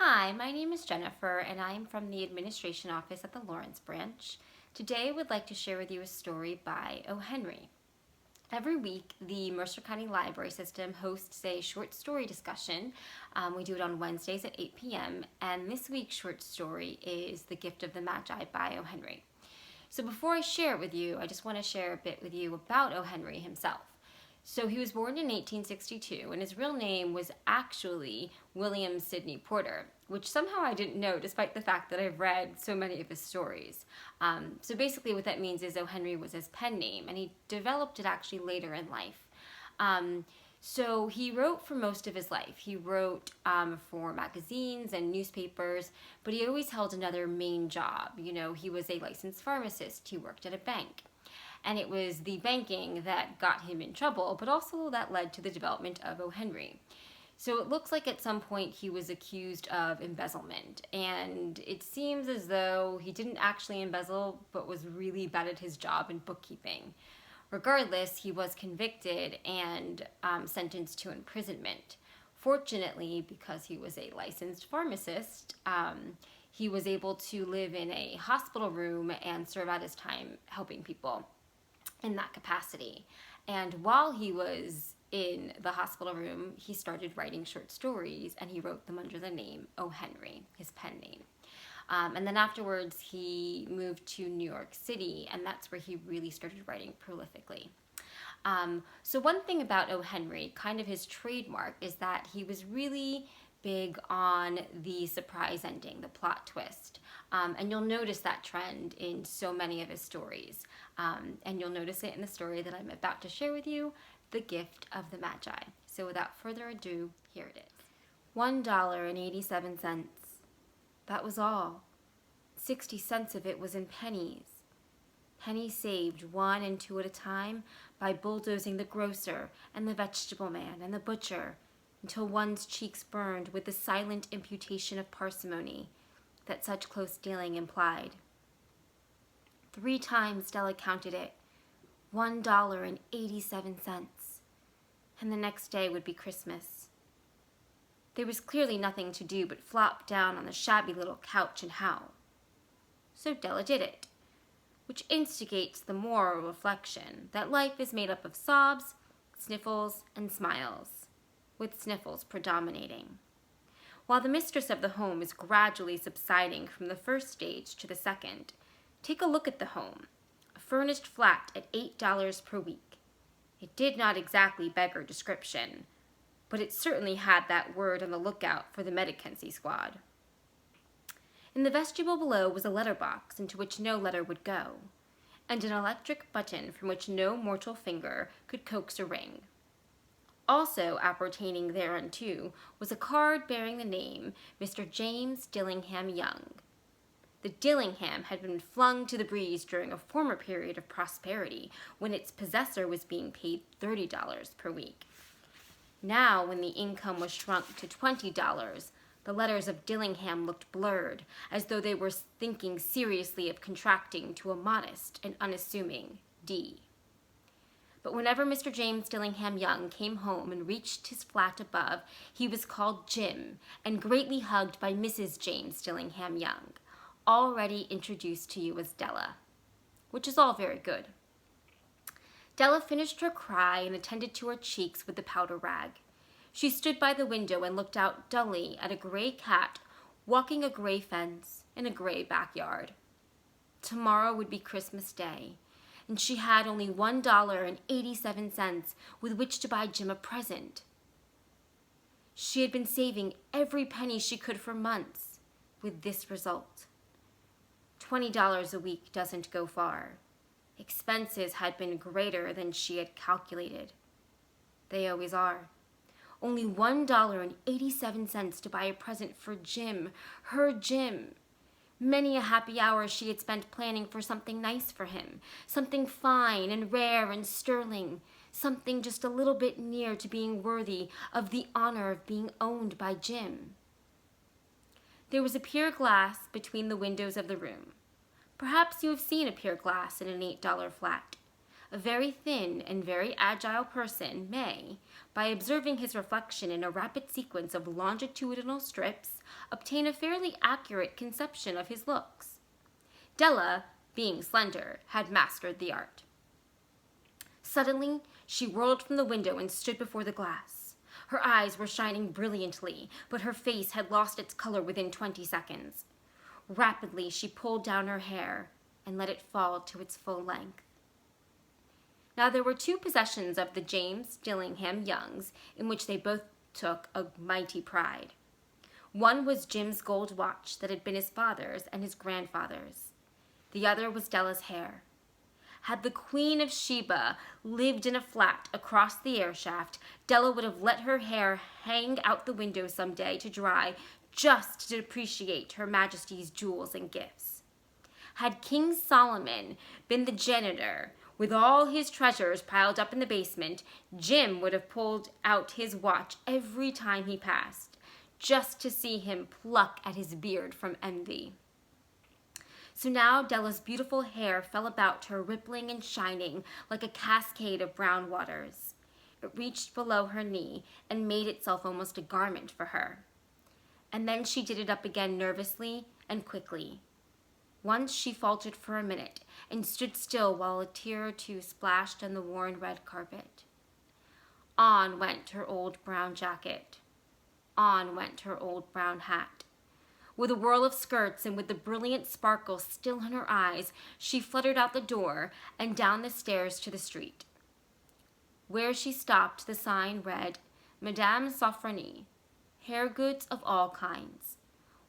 Hi, my name is Jennifer and I am from the administration office at the Lawrence branch. Today I would like to share with you a story by O. Henry. Every week, the Mercer County Library System hosts a short story discussion. We do it on Wednesdays at 8 p.m. and this week's short story is The Gift of the Magi by O. Henry. So before I share it with you, I just want to share a bit with you about O. Henry himself. So he was born in 1862, and his real name was actually William Sidney Porter, which somehow I didn't know despite the fact that I've read so many of his stories. So basically what that means is O. Henry was his pen name, and he developed it actually later in life. So he wrote for most of his life. He wrote for magazines and newspapers, but he always held another main job. You know, he was a licensed pharmacist. He worked at a bank. And it was the banking that got him in trouble, but also that led to the development of O. Henry. So it looks like at some point he was accused of embezzlement, and it seems as though he didn't actually embezzle, but was really bad at his job in bookkeeping. Regardless, he was convicted and sentenced to imprisonment. Fortunately, because he was a licensed pharmacist, he was able to live in a hospital room and serve out his time helping people in that capacity. And while he was in the hospital room, he started writing short stories, and he wrote them under the name O. Henry, his pen name. And then afterwards, he moved to New York City, and that's where he really started writing prolifically. So one thing about O. Henry, kind of his trademark, is that he was really big on the surprise ending, the plot twist. And you'll notice that trend in so many of his stories. And you'll notice it in the story that I'm about to share with you, The Gift of the Magi. So without further ado, here it is. $1.87. That was all. 60 cents of it was in pennies. Pennies saved 1 and 2 at a time by bulldozing the grocer and the vegetable man and the butcher until one's cheeks burned with the silent imputation of parsimony that such close dealing implied. 3 times Stella counted it, $1.87, and the next day would be Christmas. There was clearly nothing to do but flop down on the shabby little couch and howl. So Della did it, which instigates the moral reflection that life is made up of sobs, sniffles, and smiles, with sniffles predominating. While the mistress of the home is gradually subsiding from the first stage to the second, take a look at the home, a furnished flat at $8 per week. It did not exactly beggar description, but it certainly had that word on the lookout for the Medicency squad. In the vestibule below was a letterbox into which no letter would go, and an electric button from which no mortal finger could coax a ring. Also appertaining thereunto was a card bearing the name Mr. James Dillingham Young. The Dillingham had been flung to the breeze during a former period of prosperity when its possessor was being paid $30 per week. Now, when the income was shrunk to $20, the letters of Dillingham looked blurred, as though they were thinking seriously of contracting to a modest and unassuming D. But whenever Mr. James Dillingham Young came home and reached his flat above, he was called Jim and greatly hugged by Mrs. James Dillingham Young, already introduced to you as Della, which is all very good. Della finished her cry and attended to her cheeks with the powder rag. She stood by the window and looked out dully at a gray cat walking a gray fence in a gray backyard. Tomorrow would be Christmas Day, and she had only $1.87 with which to buy Jim a present. She had been saving every penny she could for months, with this result. $20 a week doesn't go far. Expenses had been greater than she had calculated. They always are. Only $1.87 to buy a present for Jim, her Jim. Many a happy hour she had spent planning for something nice for him, something fine and rare and sterling, something just a little bit near to being worthy of the honor of being owned by Jim. There was a pier glass between the windows of the room. Perhaps you have seen a pier glass in an $8 flat. a very thin and very agile person may, by observing his reflection in a rapid sequence of longitudinal strips, obtain a fairly accurate conception of his looks. Della, being slender, had mastered the art. Suddenly, she whirled from the window and stood before the glass. Her eyes were shining brilliantly, but her face had lost its color within 20 seconds. Rapidly, she pulled down her hair and let it fall to its full length. Now, there were two possessions of the James Dillingham Youngs in which they both took a mighty pride. One was Jim's gold watch that had been his father's and his grandfather's. The other was Della's hair. Had the Queen of Sheba lived in a flat across the air shaft, Della would have let her hair hang out the window some day to dry, just to appreciate Her Majesty's jewels and gifts. Had King Solomon been the janitor, with all his treasures piled up in the basement, Jim would have pulled out his watch every time he passed, just to see him pluck at his beard from envy. So now Della's beautiful hair fell about her, rippling and shining like a cascade of brown waters. It reached below her knee and made itself almost a garment for her. And then she did it up again nervously and quickly. Once she faltered for a minute and stood still while a tear or two splashed on the worn red carpet. On went her old brown jacket. On went her old brown hat. With a whirl of skirts and with the brilliant sparkle still in her eyes, she fluttered out the door and down the stairs to the street. Where she stopped, the sign read, Madame Sofronie, hair goods of all kinds.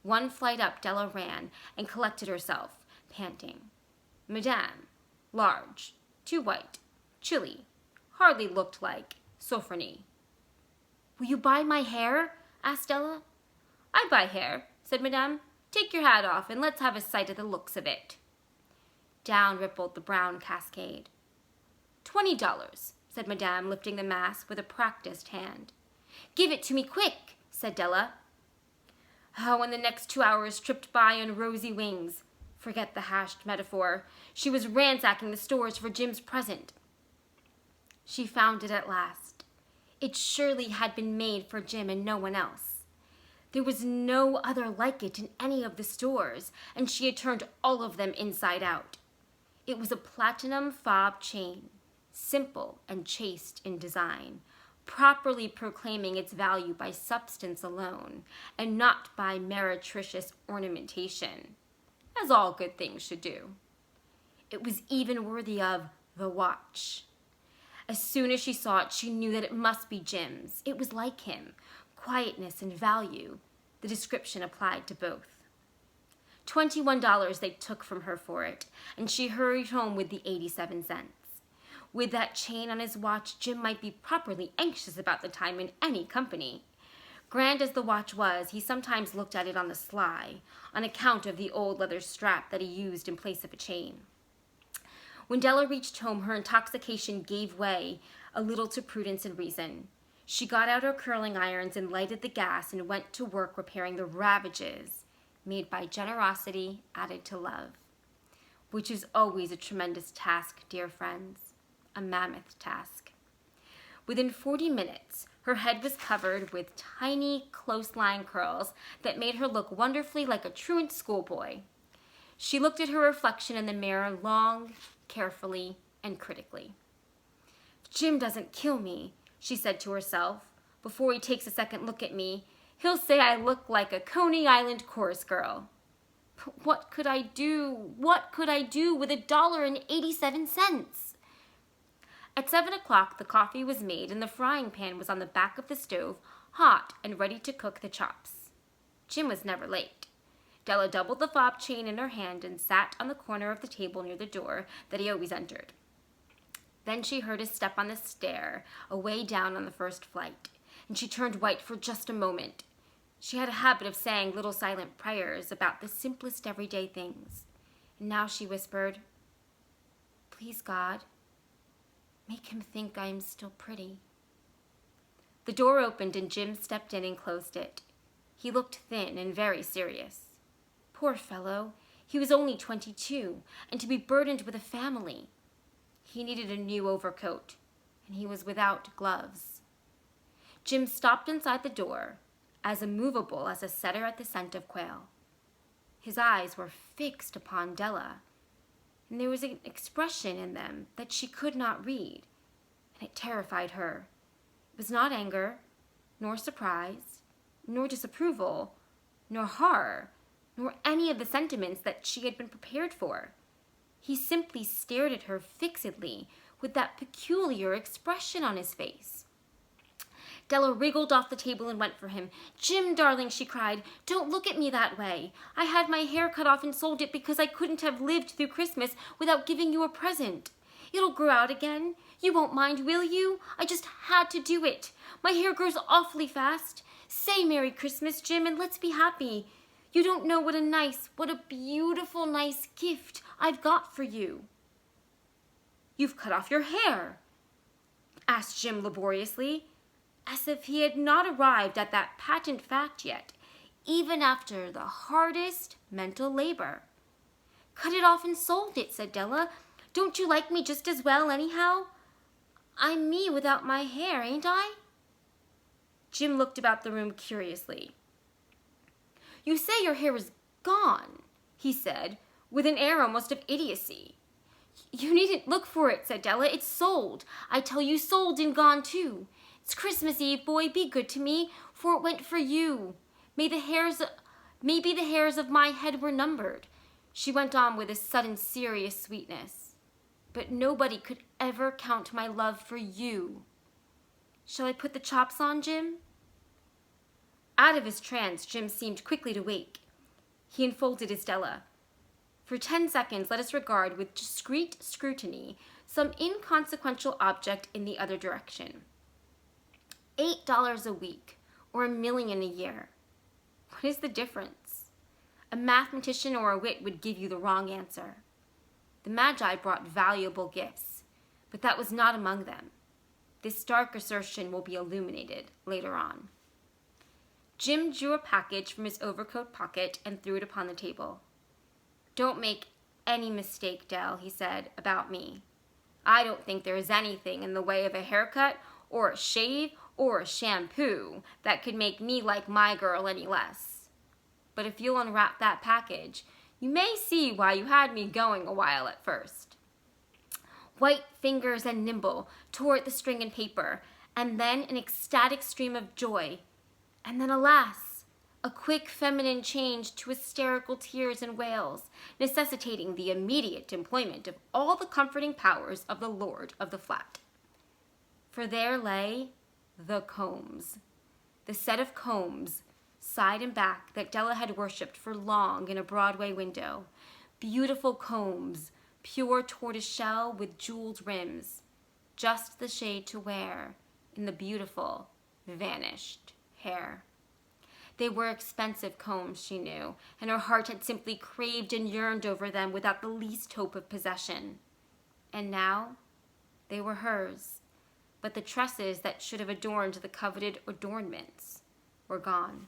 One flight up Della ran and collected herself, panting. Madame, large, too white, chilly, hardly looked like Sofronie. Will you buy my hair? Asked Della. I buy hair, said Madame. Take your hat off and let's have a sight at the looks of it. Down rippled the brown cascade. $20, said Madame, lifting the mass with a practiced hand. Give it to me quick, said Della. Oh, and the next 2 hours tripped by on rosy wings. Forget the hashed metaphor. She was ransacking the stores for Jim's present. She found it at last. It surely had been made for Jim and no one else. There was no other like it in any of the stores, and she had turned all of them inside out. It was a platinum fob chain, simple and chaste in design, properly proclaiming its value by substance alone, and not by meretricious ornamentation, as all good things should do. It was even worthy of the watch. As soon as she saw it, she knew that it must be Jim's. It was like him, quietness and value. The description applied to both. $21 they took from her for it, and she hurried home with the 87 cents. With that chain on his watch, Jim might be properly anxious about the time in any company. Grand as the watch was, he sometimes looked at it on the sly, on account of the old leather strap that he used in place of a chain. When Della reached home, her intoxication gave way a little to prudence and reason. She got out her curling irons and lighted the gas and went to work repairing the ravages made by generosity added to love, which is always a tremendous task, dear friends. A mammoth task. Within 40 minutes, her head was covered with tiny, close-lying curls that made her look wonderfully like a truant schoolboy. She looked at her reflection in the mirror long, carefully, and critically. If Jim doesn't kill me, she said to herself, before he takes a second look at me, he'll say I look like a Coney Island chorus girl. But what could I do? What could I do with $1.87? At 7 o'clock, the coffee was made and the frying pan was on the back of the stove, hot and ready to cook the chops. Jim was never late. Della doubled the fob chain in her hand and sat on the corner of the table near the door that he always entered. Then she heard his step on the stair, away down on the first flight, and she turned white for just a moment. She had a habit of saying little silent prayers about the simplest everyday things, and now she whispered, "Please, God, make him think I am still pretty." The door opened and Jim stepped in and closed it. He looked thin and very serious. Poor fellow, he was only 22, and to be burdened with a family. He needed a new overcoat, and he was without gloves. Jim stopped inside the door, as immovable as a setter at the scent of quail. His eyes were fixed upon Della, and there was an expression in them that she could not read, and it terrified her. It was not anger, nor surprise, nor disapproval, nor horror, nor any of the sentiments that she had been prepared for. He simply stared at her fixedly with that peculiar expression on his face. Della wriggled off the table and went for him. "Jim, darling," she cried, "don't look at me that way. I had my hair cut off and sold it because I couldn't have lived through Christmas without giving you a present. It'll grow out again. You won't mind, will you? I just had to do it. My hair grows awfully fast. Say Merry Christmas, Jim, and let's be happy. You don't know what a beautiful, nice gift I've got for you." "You've cut off your hair?" asked Jim laboriously, as if he had not arrived at that patent fact yet, even after the hardest mental labor. "Cut it off and sold it," said Della. "Don't you like me just as well anyhow? I'm me without my hair, ain't I?" Jim looked about the room curiously. "You say your hair is gone," he said, with an air almost of idiocy. "You needn't look for it," said Della. "It's sold. I tell you, sold and gone too. It's Christmas Eve, boy. Be good to me, for it went for you. Maybe the hairs of my head were numbered," she went on with a sudden serious sweetness. "But nobody could ever count my love for you. Shall I put the chops on, Jim?" Out of his trance, Jim seemed quickly to wake. He unfolded his Della. For 10 seconds, let us regard with discreet scrutiny some inconsequential object in the other direction. $8 a week, or $1 million a year. What is the difference? A mathematician or a wit would give you the wrong answer. The Magi brought valuable gifts, but that was not among them. This dark assertion will be illuminated later on. Jim drew a package from his overcoat pocket and threw it upon the table. "Don't make any mistake, Dell," he said, "about me. I don't think there is anything in the way of a haircut or a shave or a shampoo that could make me like my girl any less. But if you'll unwrap that package, you may see why you had me going a while at first." White fingers and nimble tore at the string and paper, and then an ecstatic stream of joy, and then, alas, a quick feminine change to hysterical tears and wails, necessitating the immediate employment of all the comforting powers of the lord of the flat. For there lay the combs, the set of combs, side and back, that Della had worshipped for long in a Broadway window. Beautiful combs, pure tortoiseshell with jeweled rims, just the shade to wear in the beautiful, vanished hair. They were expensive combs, she knew, and her heart had simply craved and yearned over them without the least hope of possession. And now they were hers, but the tresses that should have adorned the coveted adornments were gone.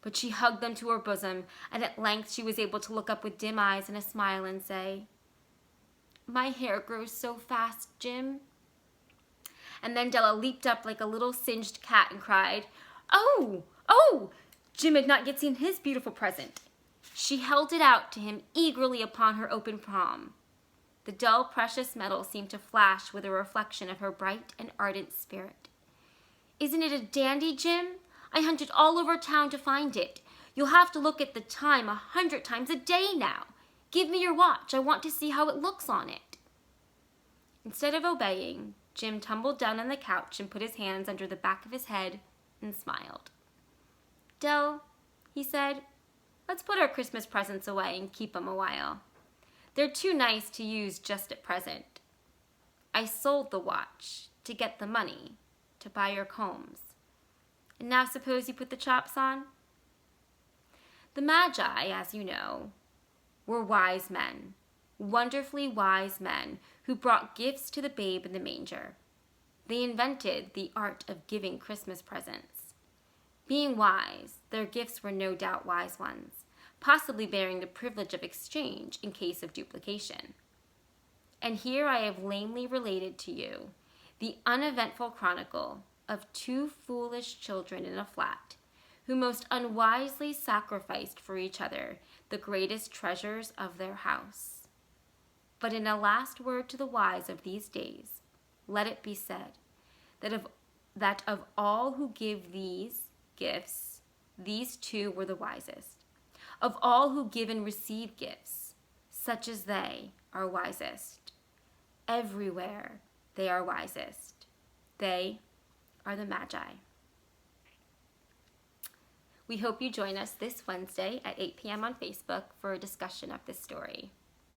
But she hugged them to her bosom, and at length she was able to look up with dim eyes and a smile and say, "My hair grows so fast, Jim." And then Della leaped up like a little singed cat and cried, "Oh, oh!" Jim had not yet seen his beautiful present. She held it out to him eagerly upon her open palm. The dull, precious metal seemed to flash with a reflection of her bright and ardent spirit. "Isn't it a dandy, Jim? I hunted all over town to find it. You'll have to look at the time 100 times a day now. Give me your watch. I want to see how it looks on it." Instead of obeying, Jim tumbled down on the couch and put his hands under the back of his head and smiled. "Dell," he said, "let's put our Christmas presents away and keep 'em a while. They're too nice to use just at present. I sold the watch to get the money to buy your combs. And now suppose you put the chops on?" The Magi, as you know, were wise men, wonderfully wise men who brought gifts to the babe in the manger. They invented the art of giving Christmas presents. Being wise, their gifts were no doubt wise ones, possibly bearing the privilege of exchange in case of duplication. And here I have lamely related to you the uneventful chronicle of two foolish children in a flat who most unwisely sacrificed for each other the greatest treasures of their house. But in a last word to the wise of these days, let it be said that of all who give these gifts, these two were the wisest. Of all who give and receive gifts, such as they are wisest. Everywhere they are wisest. They are the Magi. We hope you join us this Wednesday at 8 p.m. on Facebook for a discussion of this story.